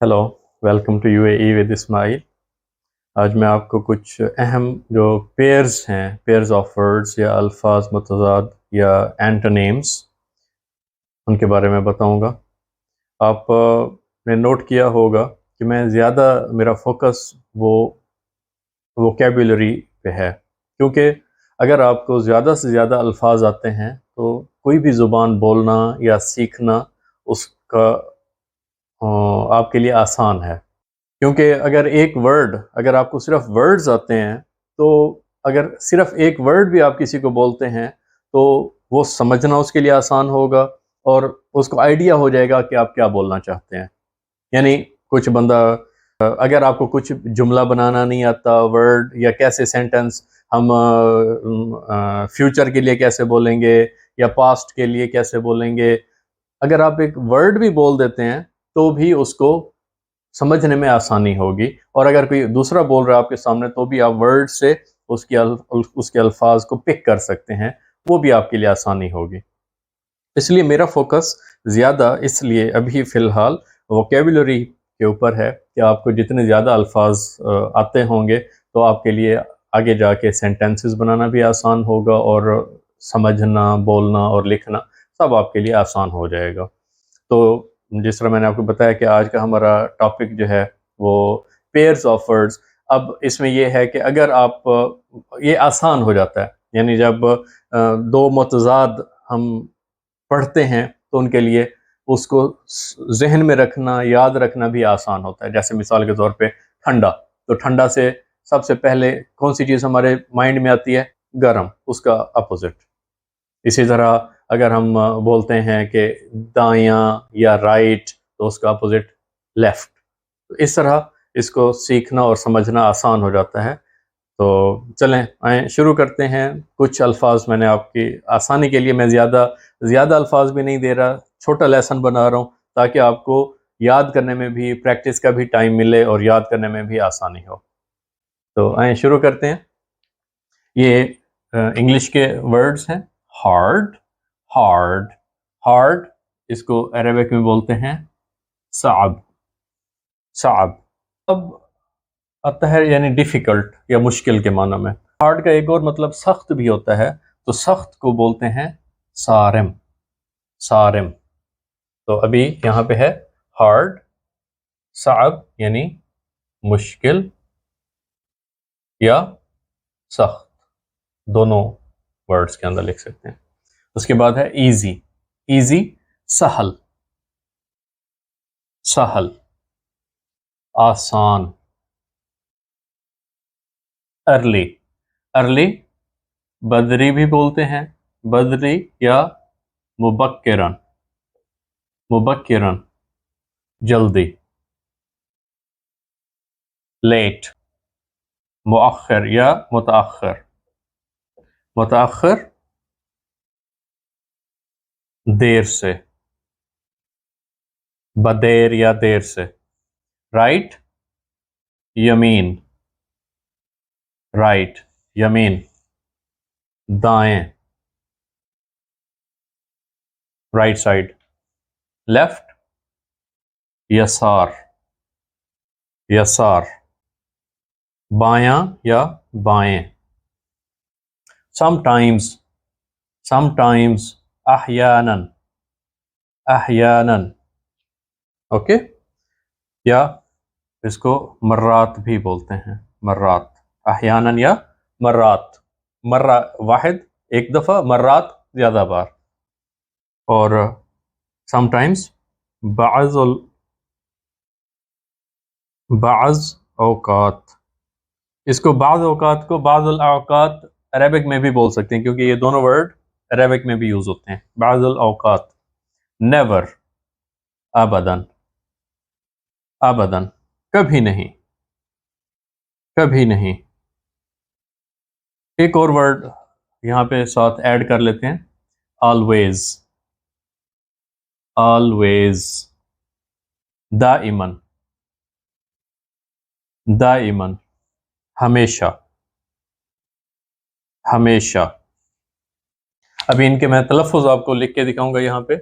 Hello, welcome to UAE with Ismail. आज मैं आपको कुछ अहम जो पेयर्स हैं, पेयर्स ऑफ वर्ड्स या अल्फाज मुतज़ाद या एंटोनिम्स, उनके बारे में बताऊंगा। आप ने नोट किया होगा कि मैं ज़्यादा मेरा फोकस वो वोकेबुलरी पे है, क्योंकि अगर आपको ज़्यादा से ज़्यादा अल्फाज आते हैं तो कोई भी ज़ुबान बोलना या सीखना उसका आपके लिए आसान है। क्योंकि अगर आपको सिर्फ वर्ड्स आते हैं, तो अगर सिर्फ एक वर्ड भी आप किसी को बोलते हैं तो वो समझना उसके लिए आसान होगा और उसको आइडिया हो जाएगा कि आप क्या बोलना चाहते हैं। यानी कुछ बंदा अगर आपको कुछ जुमला बनाना नहीं आता, वर्ड या कैसे सेंटेंस हम फ्यूचर के लिए कैसे बोलेंगे या पास्ट के लिए कैसे बोलेंगे, अगर आप एक वर्ड भी बोल देते हैं तो भी उसको समझने में आसानी होगी। और अगर कोई दूसरा बोल रहा है आपके सामने तो भी आप वर्ड से उसके अल्फाज को पिक कर सकते हैं, वो भी आपके लिए आसानी होगी। इसलिए मेरा फोकस ज़्यादा इसलिए अभी फ़िलहाल वोकेबुलरी के ऊपर है कि आपको जितने ज़्यादा अल्फाज आते होंगे तो आपके लिए आगे जाके सेंटेंसेस बनाना भी आसान होगा और समझना, बोलना और लिखना सब आपके लिए आसान हो जाएगा। तो जिस तरह मैंने आपको बताया कि आज का हमारा टॉपिक जो है वो पेयर्स ऑफ वर्ड्स। अब इसमें ये है कि अगर आप ये आसान हो जाता है, यानी जब दो मुतज़ाद हम पढ़ते हैं तो उनके लिए उसको ज़हन में रखना, याद रखना भी आसान होता है। जैसे मिसाल के तौर पे ठंडा, तो ठंडा से सबसे पहले कौन सी चीज़ हमारे माइंड में आती है? गरम, उसका अपोजिट। इसी तरह अगर हम बोलते हैं कि दायां या राइट, तो उसका अपोजिट लेफ्ट। तो इस तरह इसको सीखना और समझना आसान हो जाता है। तो चलें आएँ शुरू करते हैं। कुछ अल्फाज मैंने आपकी आसानी के लिए मैं ज़्यादा ज़्यादा अल्फाज भी नहीं दे रहा, छोटा लेसन बना रहा हूँ ताकि आपको याद करने में भी, प्रैक्टिस का भी टाइम मिले और याद करने में भी आसानी हो। तो आएँ शुरू करते हैं। ये इंग्लिश के वर्ड्स हैं। हार्ड, हार्ड, हार्ड, इसको अरबिक में बोलते हैं साब, साब। अब आता है यानी डिफिकल्ट या मुश्किल के माना में। हार्ड का एक और मतलब सख्त भी होता है, तो सख्त को बोलते हैं सारिम, सारिम। तो अभी यहाँ पे है हार्ड, साब यानी मुश्किल या सख्त, दोनों वर्ड्स के अंदर लिख सकते हैं। उसके बाद है इजी, इजी सहल, सहल आसान। अर्ली, अर्ली बदरी भी बोलते हैं, बदरी या मुबक्किरन, मुबक्किरन जल्दी। लेट, मुअख्खर या मुतअख्खर, मुतअख्खर देर से, बदेर या देर से। राइट, यमीन, राइट यमीन, दाएं राइट साइड। लेफ्ट, यसार, यसार बायां या बाएं। समटाइम्स, समटाइम्स अहयानन, अहयानन, ओके। या इसको मर्रात भी बोलते हैं, मर्रात, अहयानन या मर्रात। मर्रा वाहिद एक दफ़ा, मर्रात ज़्यादा बार। और समटाइम्स बाज़, बाज़ औकात, इसको बाज़ औकात को बाज़ुल औकात अरबिक में भी बोल सकते हैं, क्योंकि ये दोनों वर्ड अरबिक में भी यूज़ होते हैं। बाज़ुल औकात, नेवर अबदन, अबदन कभी नहीं, कभी नहीं। एक और वर्ड यहाँ पे साथ ऐड कर लेते हैं, ऑलवेज, ऑलवेज दाइमन, दाइमन हमेशा, हमेशा। अभी इनके मैं तलफ़ुज़ आपको लिख के दिखाऊंगा यहाँ पे।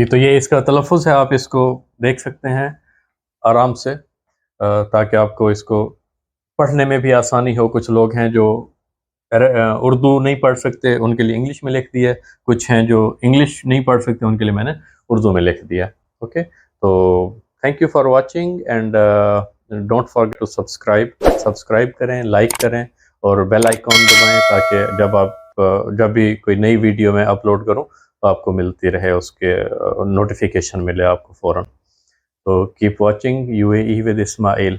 تو یہ اس کا تلفظ ہے، آپ اس کو دیکھ سکتے ہیں آرام سے، تاکہ آپ کو اس کو پڑھنے میں بھی آسانی ہو. کچھ لوگ ہیں جو اردو نہیں پڑھ سکتے، ان کے لیے انگلش میں لکھ دیا. کچھ ہیں جو انگلش نہیں پڑھ سکتے، ان کے لیے میں نے اردو میں لکھ دیا. اوکے، تو thank you for watching and don't forget to subscribe کریں، لائک کریں اور بیل آئیکن دبائیں، تاکہ جب بھی کوئی نئی ویڈیو میں اپلوڈ کروں تو آپ کو ملتی رہے، اس کے نوٹیفیکیشن ملے آپ کو فوراً. تو keep watching UAE with Ismail.